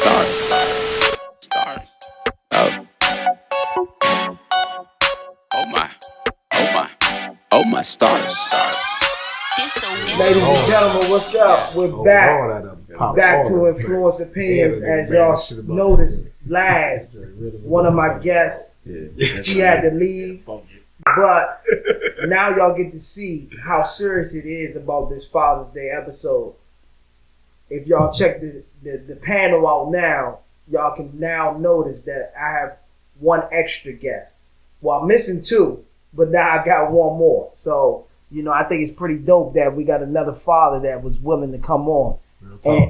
Stars. Oh. Oh my stars. Ladies and gentlemen, what's up? We're back to Influence Opinions. As y'all noticed last, one of my guests, he had to leave. But now y'all get to see how serious it is about this Father's Day episode. If y'all check the panel out now, y'all can now notice that I have one extra guest. Well, I'm missing two, but now I got one more. So, I think it's pretty dope that we got another father that was willing to come on.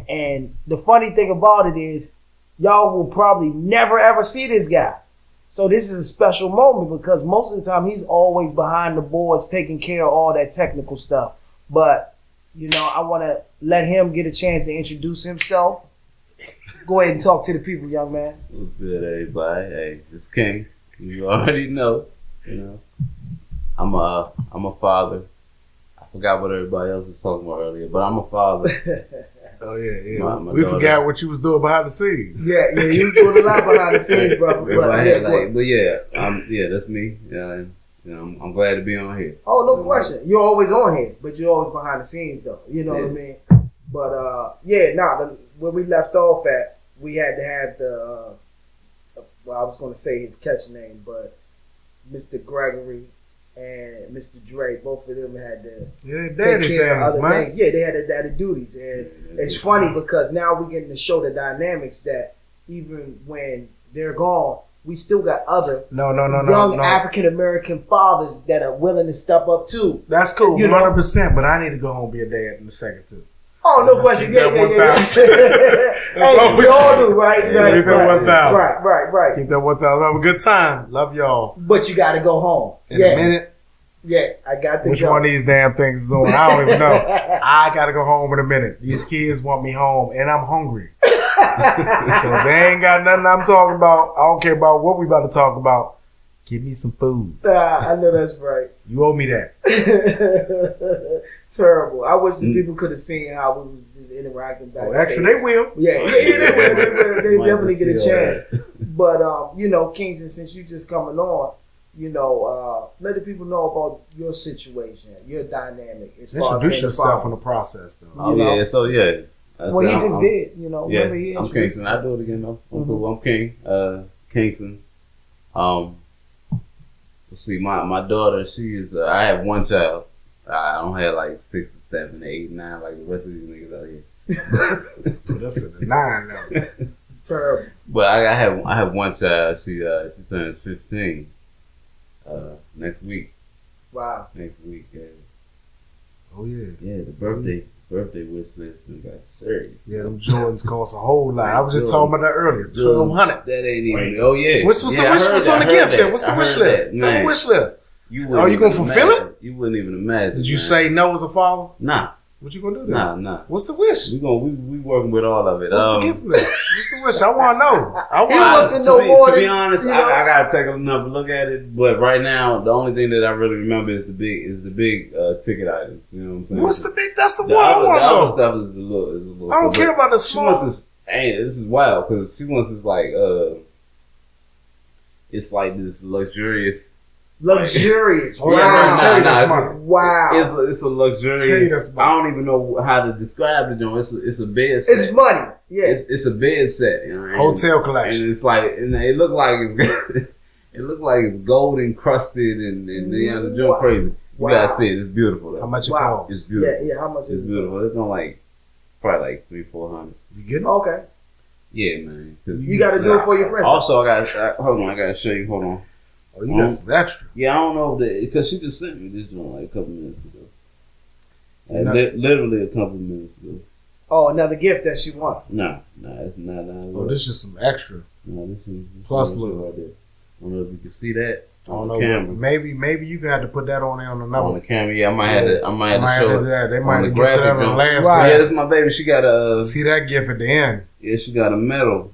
And the funny thing about it is, y'all will probably never ever see this guy. So this is a special moment because most of the time he's always behind the boards taking care of all that technical stuff. But, I want to let him get a chance to introduce himself. Go ahead and talk to the people, young man. What's good, everybody? Hey, it's King. You already know. I'm a father. I forgot what everybody else was talking about earlier, but I'm a father. Oh yeah. My We daughter. forgot what you was doing behind the scenes. Yeah, you was doing a lot behind the scenes, bro. That's me. Yeah, I'm glad to be on here. Oh, no question. You're always on here, but you're always behind the scenes, though. You know what I mean? But where we left off at, we had to have I was going to say his catch name, but Mr. Gregory and Mr. Dre, both of them had to take care of other things. Yeah, they had their daddy duties. And it's funny because now we're getting to show the dynamics that even when they're gone, we still got other young African-American fathers that are willing to step up too. That's cool, 100%, but I need to go home and be a dad in a second too. Oh, no question. Yeah. Hey, we all do, right? Keep that 1,000. Right. Keep that 1,000. Have a good time. Love y'all. But you got to go home. In a minute. Yeah, I got to Which go. one of these damn things is on? I don't even know. I got to go home in a minute. These kids want me home, and I'm hungry. So they ain't got nothing I'm talking about. I don't care about what we about to talk about. Give me some food. I know that's right. You owe me that. Terrible. I wish the people could have seen how we was just interacting backstage. Oh, actually, they will. Yeah, they will. They definitely get a chance. But, Kingston, since you just coming on, let the people know about your situation, your dynamic. Introduce yourself in the process, though. Oh, So he just did, Yeah, remember he I'm Kingston. I do it again, though. I'm cool. I'm King. Kingston. Let's see, my daughter, she is, I have one child. I don't have like 6 or 7, 8, 9 like the rest of these niggas out here. That's a 9 now. Terrible. But I have one child. She turns 15 next week. Wow. Next week. Yeah. Oh yeah. Yeah, the birthday wish list got serious. Yeah, them Jordans cost a whole lot. I was just talking about that earlier. $1,200. That ain't even. Oh yeah. What's the wish? What's on the gift then? What's the wish list? Tell the wish list. Are you gonna fulfill it? You wouldn't even imagine. Did you say no as a father? Nah. What you gonna do then? Nah. What's the wish? We working with all of it. What's the gift list? What's the wish? I want to know. He wants to know more. To be honest, I gotta take another look at it. But right now, the only thing that I really remember is the big ticket items. You know what I'm saying? What's the big? That's the one I want to know. The other stuff is a little. I don't care about the small. She wants this. This is wild because she wants this it's like this luxurious. Luxurious. Oh, yeah, Wow. It's a luxurious. I don't even know how to describe it, John. It's a bed set. It's money. Yeah. It's a bed set. Hotel collection. And it's like, and it look like it's gold encrusted and the joint crazy. You gotta see it. It's beautiful though. How much it costs? It's beautiful. Yeah. How much is it? It's beautiful. It's on probably like $300-400. You get it? Okay. Yeah, man. You gotta do it for your friends. Also, I gotta show you. Hold on. Oh, you got some extra. Yeah, I don't know because she just sent me this joint a couple minutes ago. Literally a couple minutes ago. Oh, another gift that she wants. No, it's not. Oh, this is some extra. No, this is plus look right there. I don't know if you can see that. I don't know. Camera. Maybe you can have to put that on there on the number. On the camera, yeah. I might have to show it. They might have to get to that on the last. Right. Yeah, this is my baby. She got a. See that gift at the end. Yeah, she got a medal.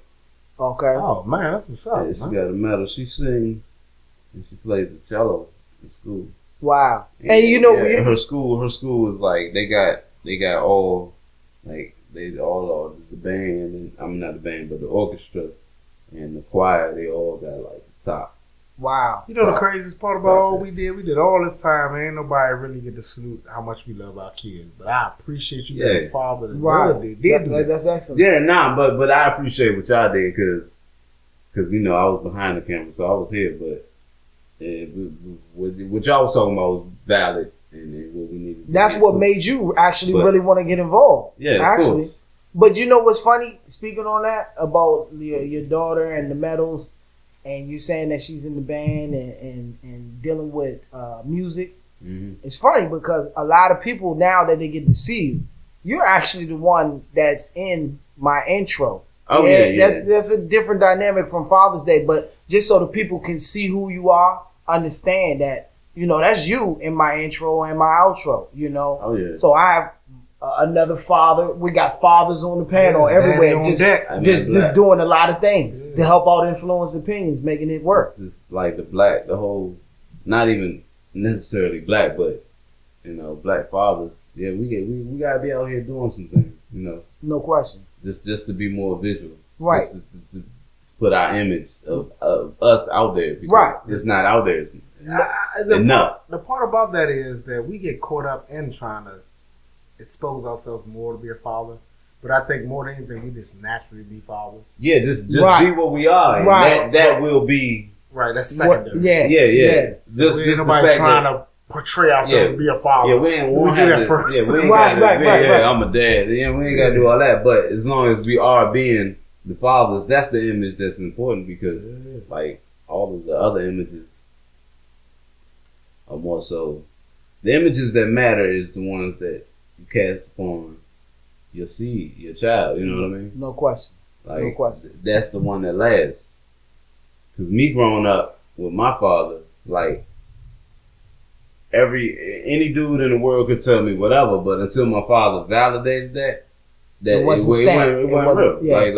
Okay. Oh man, that's what's up. Yeah, she got a medal. She sings and she plays the cello in school. Wow. And her school is like they got all like they all the band, and I mean not the band, but the orchestra and the choir, they all got like the top. Wow. You know the craziest part about all we did all this time, ain't nobody really get to salute how much we love our kids. But I appreciate you being a father that right. did do that. That's excellent. Yeah, but I appreciate what y'all did because you know I was behind the camera, so I was here. But what y'all was talking about was valid, and what we needed. That's what made you actually really want to get involved. Yeah, actually. But you know what's funny? Speaking on that about your daughter and the medals. And you saying that she's in the band and dealing with music. Mm-hmm. It's funny because a lot of people now that they get to see you, you're actually the one that's in my intro. Oh yeah. That's a different dynamic from Father's Day, but just so the people can see who you are, understand that that's you in my intro and my outro. Oh yeah. So I have another father. We got fathers on the panel everywhere, just doing a lot of things to help out influence opinions, making it work. It's just like the whole, not even necessarily black, but black fathers. Yeah, we gotta be out here doing some things. No question. Just to be more visual, right? To put our image of us out there, because it's not out there enough. The part about that is that we get caught up in trying to expose ourselves more to be a father, but I think more than anything, we just naturally be fathers. Yeah, just be what we are. And right. That will be right. That's secondary. Yeah. So just nobody trying to portray ourselves to be a father. Yeah, we do that first. Yeah, we ain't right. I'm a dad. Yeah, we ain't gotta do all that. But as long as we are being the fathers, that's the image that's important because like all of the other images are more so. The images that matter is the ones that you cast upon your seed, your child. You know what I mean? No question. Like, no question. That's the one that lasts. Because me growing up with my father, like any dude in the world could tell me whatever, but until my father validated that it wasn't real. Yeah.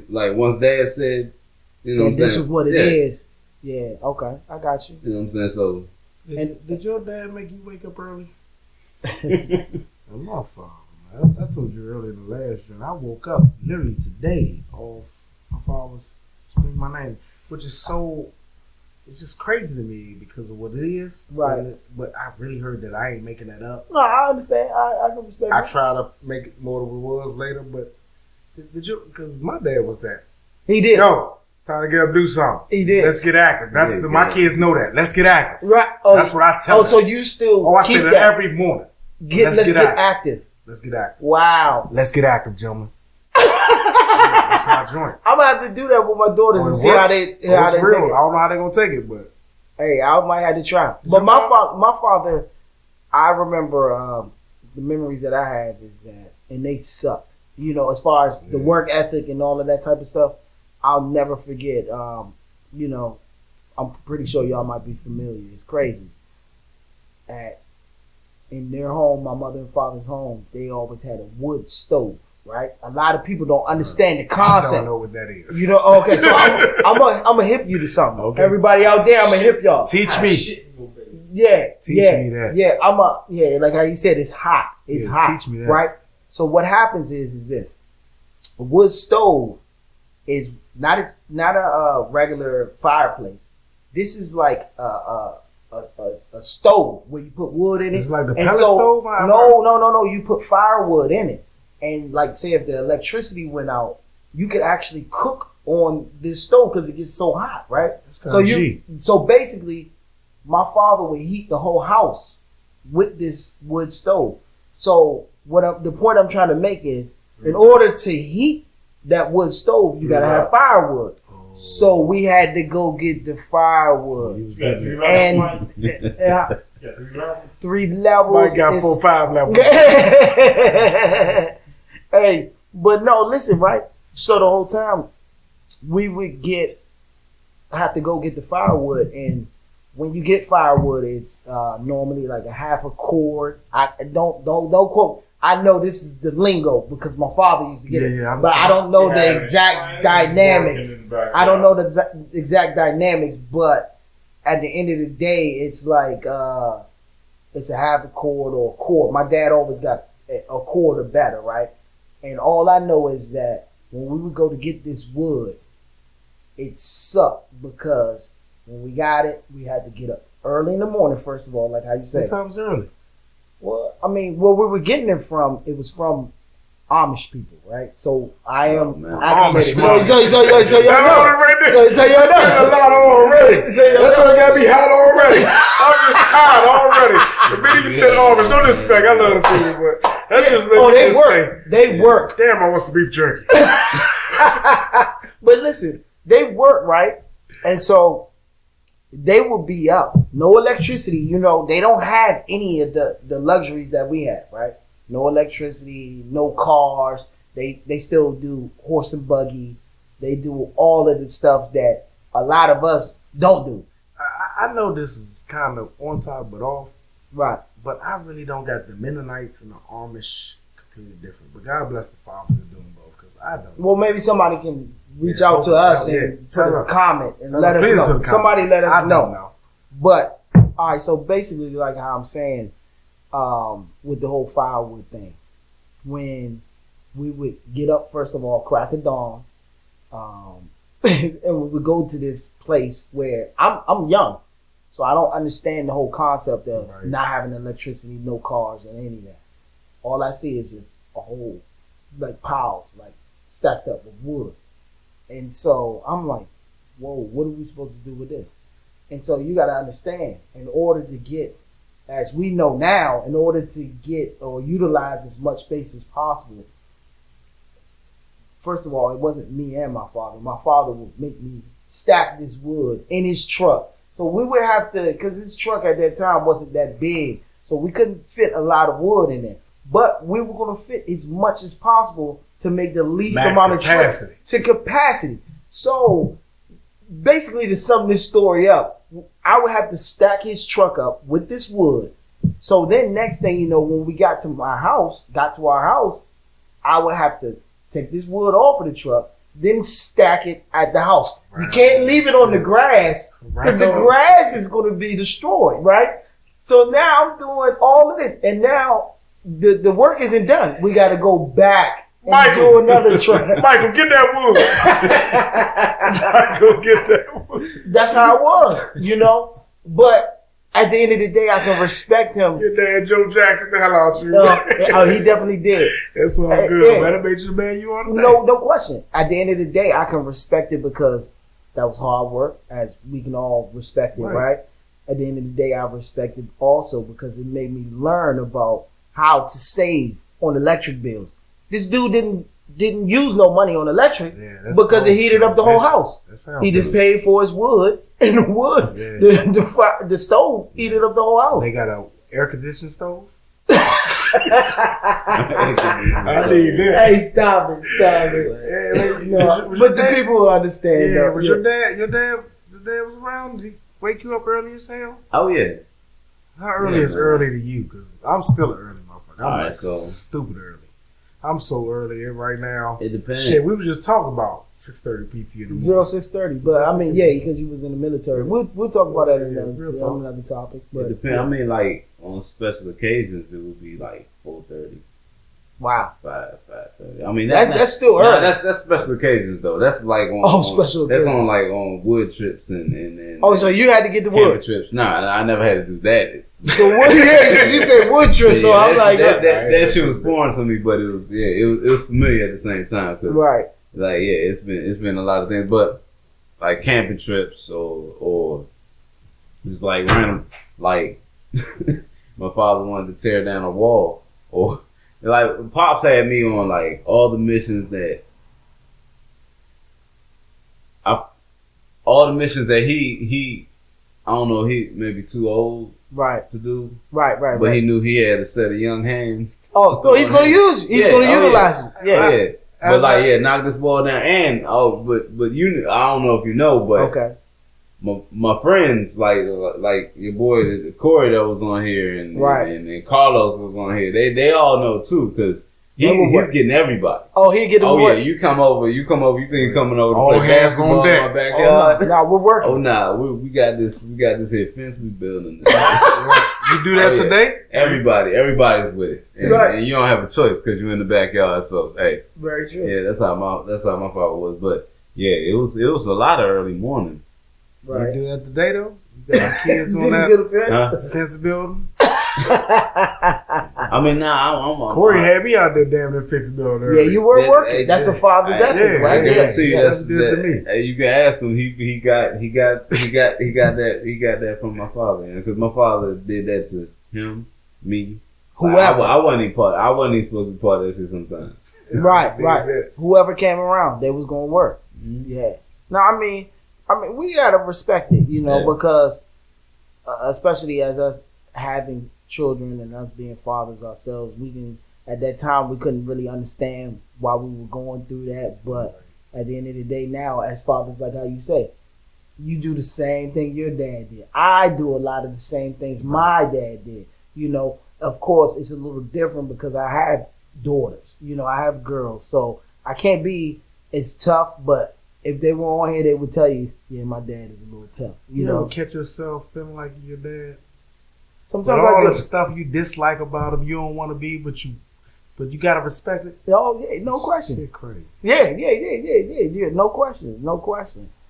Like once Dad said, what I'm saying? This is what it is. Yeah. Okay, I got you. You know what I'm saying? So. Did your dad make you wake up early? My father, man. I told you earlier in the last year, I woke up literally today off my father screaming my name, which is it's just crazy to me because of what it is. Right. But I really heard that. I ain't making that up. No, I understand. I can respect I try to make it more than it was later, but did you? Because my dad was that. He did. Yo, time to get up and do something. He did. Let's get active. My kids know that. Let's get active. Right. That's what I tell them. So you still I say that every morning. Let's get active. Let's get active. Wow. Let's get active, gentlemen. That's my joint. I'm gonna have to do that with my daughters and see how they take it. I don't know how they're gonna take it, but hey, I might have to try. But my father, I remember the memories that I have is that, and they sucked. As far as the work ethic and all of that type of stuff, I'll never forget. I'm pretty sure y'all might be familiar. It's crazy. In their home, my mother and father's home, they always had a wood stove, right? A lot of people don't understand the concept. I don't know what that is. Okay, so I'm gonna hip you to something. Okay. Everybody out there, I'm gonna hip y'all. Teach me. Yeah. Teach me that. Yeah, like how he said, it's hot. It's hot. Teach me that. Right? So what happens is this. A wood stove is not a regular fireplace. This is like a stove where you put wood in it. It's like the pellet stove? No. You put firewood in it. And like say if the electricity went out, you could actually cook on this stove because it gets so hot, right? So basically, my father would heat the whole house with this wood stove. So the point I'm trying to make is, in order to heat that wood stove, you gotta have firewood. So we had to go get the firewood. And 3 levels. I got 4 or 5 levels. Hey, but no, listen, right? So the whole time we would have to go get the firewood, and when you get firewood, it's normally like a half a cord. I don't quote. I know this is the lingo because my father used to get it, but I don't know the exact dynamics. I don't know the exact dynamics, but at the end of the day, it's like it's a half a cord or a cord. My dad always got a cord or better, right? And all I know is that when we would go to get this wood, it sucked because when we got it, we had to get up early in the morning, first of all, like how you said. What time's early? Well, I mean, where we were getting it from, it was from Amish people, right? So I am acclimated. So y'all know. So y'all know. A lot already. So y'all That know. got me hot already. I'm just tired already. The minute you said Amish, no disrespect, I love them people, but that just made me they just work. say, They work. damn, I want some beef jerky. But listen, they work, right? And so they will be up. No electricity, you know, they don't have any of the luxuries that we have, right? No electricity, no cars. They still do horse and buggy. They do all of the stuff that a lot of us don't do. I know this is kind of on top but off, Right. but I really don't got the Mennonites and the Amish completely different. But God bless the fathers of doing both, because I don't. Well, maybe somebody can reach out to us and put a comment and let us know. Somebody let us know. But, all right, so basically, like how I'm saying, with the whole firewood thing, when we would get up, first of all, crack of dawn, and we would go to this place where I'm young, so I don't understand the whole concept of not having electricity, no cars, and any of that. All I see is just a whole, like, piles, like, stacked up with wood. And so I'm like, whoa, what are we supposed to do with this? And so you got to understand, in order to get, as we know now, in order to get or utilize as much space as possible, first of all, it wasn't me and my father. My father would make me stack this wood in his truck. So we would have to, because his truck at that time wasn't that big, so we couldn't fit a lot of wood in there. But we were going to fit as much as possible to make the least amount of trips to capacity. So basically, to sum this story up, I would have to stack his truck up with this wood. So then next thing you know, when we got to our house, I would have to take this wood off of the truck, then stack it at the house. Right. You can't leave it on the grass because the grass is going to be destroyed, right? So now I'm doing all of this, and now the work isn't done. We got to go back and do another truck. Michael, get that wood. Michael, get that wood. That's how it was, you know? But at the end of the day, I can respect him. Your dad, Joe Jackson, the hell out you. Oh, he definitely did. That's all good, man. That made you the man you are today. No question. At the end of the day, I can respect it because that was hard work, as we can all respect it, right? At the end of the day, I respect it also because it made me learn about how to save on electric bills. This dude didn't use no money on electric because it heated up the whole house. He just paid for his wood, and the wood, the stove heated up the whole house. They got an air conditioning stove? I need that. Hey, stop it. But the people will understand. Yeah, was your dad was around? Did he wake you up early as hell? Oh, yeah. How early is early to you? Because I'm still an early motherfucker. I'm like stupid early. I'm so early right now. It depends. Shit, we were just talking about 6:30 PT in the morning. 0630. But I mean, yeah, because you was in the military. We'll talk about that in another topic. But it depends. I mean, like on special occasions, it would be like 4:30. Wow. 5:30. I mean, that's still early. That's special occasions though. That's like on special. That's on like on wood trips and so you had to get the wood trips. Nah, I never had to do that. So what? Yeah, because you said wood trip. So I'm like that shit was foreign to me, but it was familiar at the same time. Right. Like it's been a lot of things, but like camping trips or just like random, like my father wanted to tear down a wall, or like Pops had me on like all the missions that he I don't know, he maybe too old to do. Right. But he knew he had a set of young hands. Oh, so he's gonna utilize it. Yeah. But knock this ball down, and but you, I don't know if you know, but my friends like your boy Corey that was on here, and Carlos was on here. They all know too, because he's getting everybody. Oh, he getting. Oh yeah, you come over. You think you're coming over to all play basketball in my backyard? Oh, nah, we're working. Oh nah, we got this. We got this here fence we building. You do that today? Everybody's with it, and you don't have a choice because you're in the backyard. So hey, very true. Yeah, that's how my father was. But yeah, it was a lot of early mornings. Right. You do that today though? You got kids on that fence building? I mean, I'm Corey had me out there damn near fence building early. Yeah, you were working. That's a father's ethic, right? I guarantee you that's to me. You can ask him. He got that from my father, because my father did that to him, me, whoever. I wasn't even supposed to be part of that shit sometimes. Right. Whoever came around, they was gonna work. Mm-hmm. Yeah. No, I mean, we gotta respect it, because especially as us having children and us being fathers ourselves, at that time we couldn't really understand why we were going through that. But at the end of the day, now as fathers, like how you say, you do the same thing your dad did. I do a lot of the same things my dad did. Of course, it's a little different because I have daughters. I have girls, so I can't be as tough. But if they were on here, they would tell you, yeah, my dad is a little tough. You don't catch yourself feeling like your dad. Sometimes all the stuff you dislike about him, you don't want to be, but you gotta respect it. Oh yeah, no question. Shit crazy. Yeah. No question.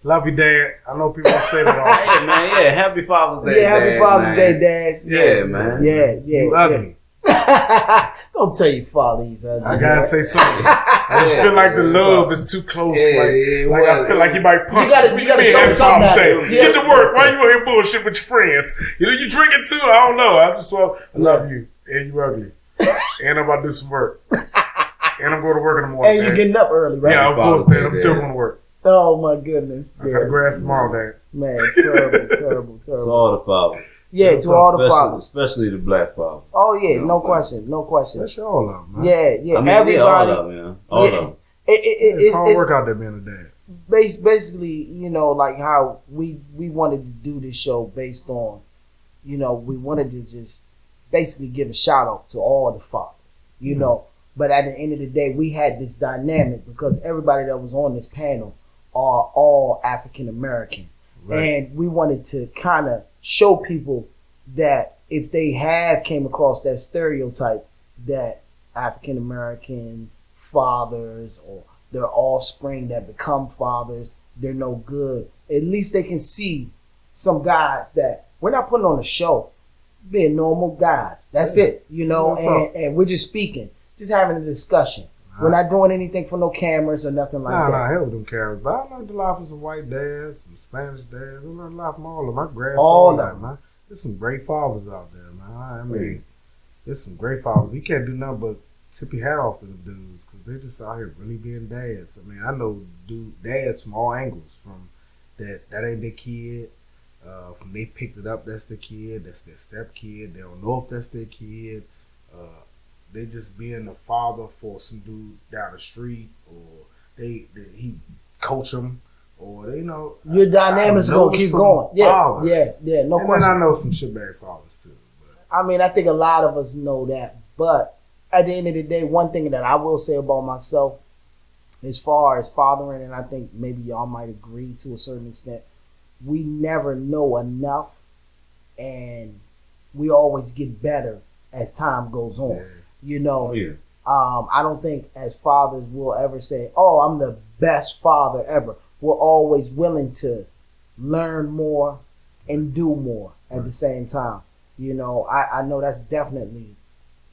Love you, Dad. I know people say that all. Hey man, yeah. Happy Father's Day. Yeah, happy Father's Day, Dad. Yeah, man. Yeah. You ugly. Don't tell your father he's ugly. I gotta say something. I just feel like the love is too close. I feel like you might punch me. You gotta throw something at Get to work. Why you out here bullshit with your friends? You drinking too? I don't know. I love you. And you ugly. And I'm about to do some work. And I'm going to work in the morning. And you're getting up early, right? Yeah, of course, Dad. I'm still going to work. Oh my goodness. I got grass tomorrow, Dad. Man, terrible. To all the fathers. Yeah, to all the fathers. Especially the black father. Oh yeah, no question. Especially all of them, man. Yeah. I mean, everybody. All of them, man. All of them. It's hard work out there being a dad. Basically, like how we wanted to do this show based on, we wanted to just basically give a shout out to all the fathers, But at the end of the day, we had this dynamic because everybody that was on this panel are all African American. Right. And we wanted to kind of show people that if they have came across that stereotype that African American fathers or their offspring that become fathers, they're no good. At least they can see some guys that we're not putting on a show, being normal guys. That's it, and we're just speaking, just having a discussion. We're not doing anything for no cameras or nothing like that. Nah, hell with them cameras. But I learned a lot from some white dads, some Spanish dads. I learned a lot from all of my grandfathers. All of them. Man. There's some great fathers out there, man. I mean, there's some great fathers. You can't do nothing but tip your hat off to them dudes because they're just out here really being dads. I mean, I know dads from all angles. From that ain't their kid. From they picked it up, that's their kid. That's their step kid. They don't know if that's their kid. They just being a father for some dude down the street, or he coach them, or your dynamics are gonna keep going. Yeah, no and question. And I know some shitbag fathers too. But. I think a lot of us know that, but at the end of the day, one thing that I will say about myself, as far as fathering, and I think maybe y'all might agree to a certain extent, we never know enough, and we always get better as time goes on. Yeah. I don't think as fathers we'll ever say, "Oh, I'm the best father ever." We're always willing to learn more and do more at the same time. I know that's definitely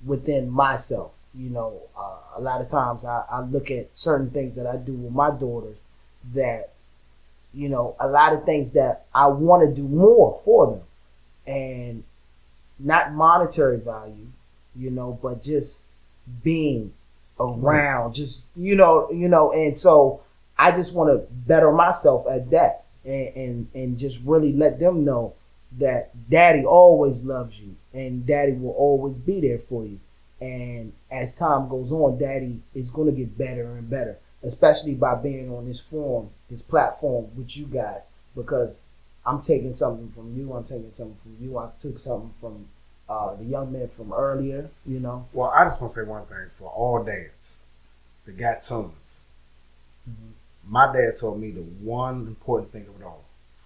within myself. A lot of times I look at certain things that I do with my daughters that, a lot of things that I want to do more for them, and not monetary value. But just being around, just, and so I just want to better myself at that and just really let them know that daddy always loves you and daddy will always be there for you. And as time goes on, daddy is going to get better and better, especially by being on this platform with you guys, because I'm taking something from you. I took something from the young men from earlier, Well, I just want to say one thing for all dads that got sons. Mm-hmm. My dad told me the one important thing of it all: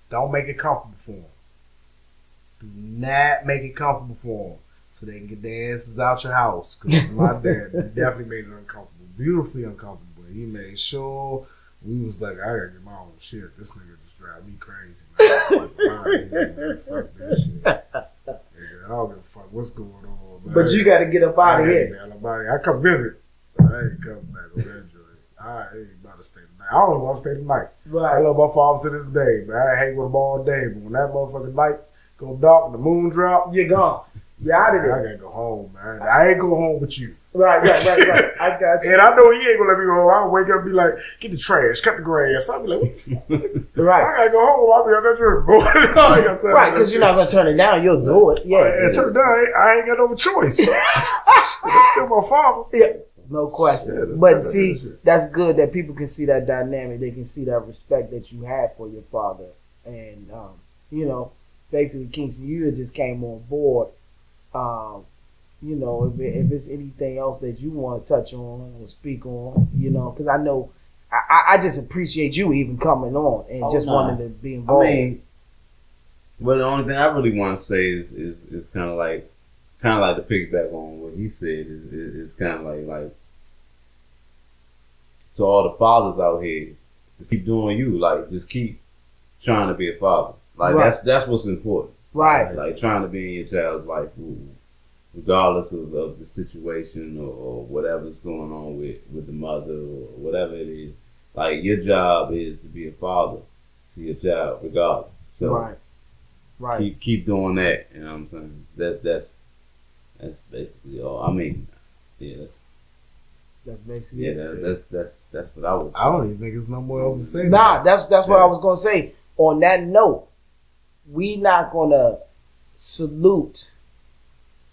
don't make it comfortable for them. Do not make it comfortable for them so they can get their asses out your house. Because my dad definitely made it uncomfortable, beautifully uncomfortable. He made sure we was like, I gotta get my own shit. This nigga just drive me crazy. Man. Fuck this shit. Nigga, I don't give a fuck what's going on. Man. But you gotta get up out of here. I come visit. I ain't coming back on that joint. I ain't about to stay tonight. I don't want to stay tonight. Right. I love my father to this day, man. I hang with him all day. But when that motherfucking light go dark and the moon drop, you're gone. You're out of there. I gotta go home, man. I ain't going home with you. Right. I got you. And I know he ain't gonna let me go home. I'll wake up and be like, get the trash, cut the grass. I'll be like, what the fuck? Right. I gotta go home. I'll be on that trip. Right, because you're not gonna turn it down. You'll do it. Yeah. Turn it down. I ain't got no choice. That's still my father. Yeah. No question. Yeah, but see, that's good that people can see that dynamic. They can see that respect that you have for your father. And, you know, basically, Kingston, you just came on board. You know, if it's anything else that you want to touch on or speak on, you know, because I know I just appreciate you even coming on and wanting to be involved. I mean, well, the only thing I really want to say is kind of like to piggyback on what he said is kind of like to all the fathers out here, just keep doing you, like just keep trying to be a father, like that's what's important, right? Like trying to be in your child's life, regardless of the situation or whatever's going on with the mother or whatever it is. Like your job is to be a father to your child, regardless. So right. Keep doing that. You know what I'm saying? That's basically all. I mean, yeah. That's basically that's what I would. I don't even think there's no more else to say. Nah, that's what I was gonna say. On that note, we not gonna salute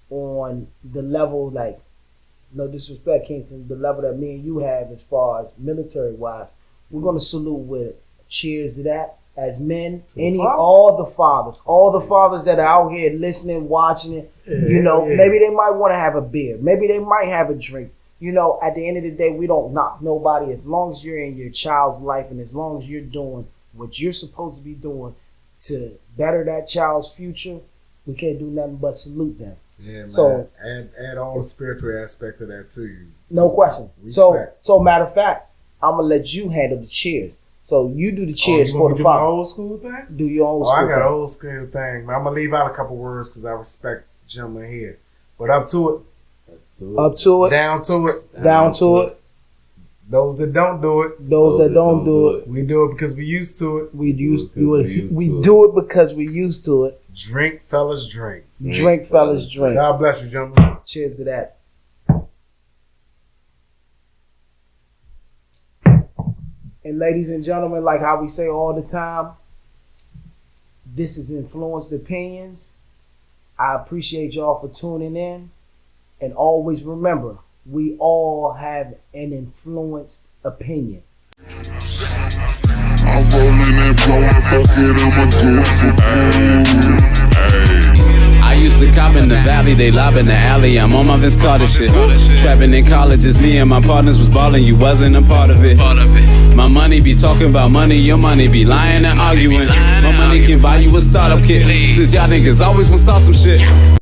on the level, like, no disrespect, Kingston, the level that me and you have as far as military wise. We're gonna salute with cheers to that. As men, all the fathers that are out here listening, watching it, you know, maybe they might want to have a beer, maybe they might have a drink. You know, at the end of the day, we don't knock nobody. As long as you're in your child's life and as long as you're doing what you're supposed to be doing to better that child's future, we can't do nothing but salute them. Yeah, man. So add all the spiritual aspect of that to you. No question. Respect. So matter of fact, I'm gonna let you handle the cheers. So you do the cheers for the father. Do old school thing? Do your old school thing. I got an old school thing. I'm gonna leave out a couple words because I respect the gentleman here. But up to it. Up to it. Down to it. Down to it. Those that don't do it. Those that don't do it. We do it because we used to it. We do it because we used to it. Drink, fellas, drink. Drink, fellas, drink. God bless you, gentlemen. Cheers to that. And ladies and gentlemen, like how we say all the time, this is Influenced Opinions. I appreciate y'all for tuning in. And always remember, we all have an influenced opinion. I'm rolling and blowing, fuck it, I'm a good for I used to cop in the valley, they lob in the alley. I'm on my Vince Carter shit. Trapping in colleges, me and my partners was balling. You wasn't a part of it. My money be talking about money, your money be lying and arguing. My money can buy you a startup kit, since y'all niggas always wanna start some shit.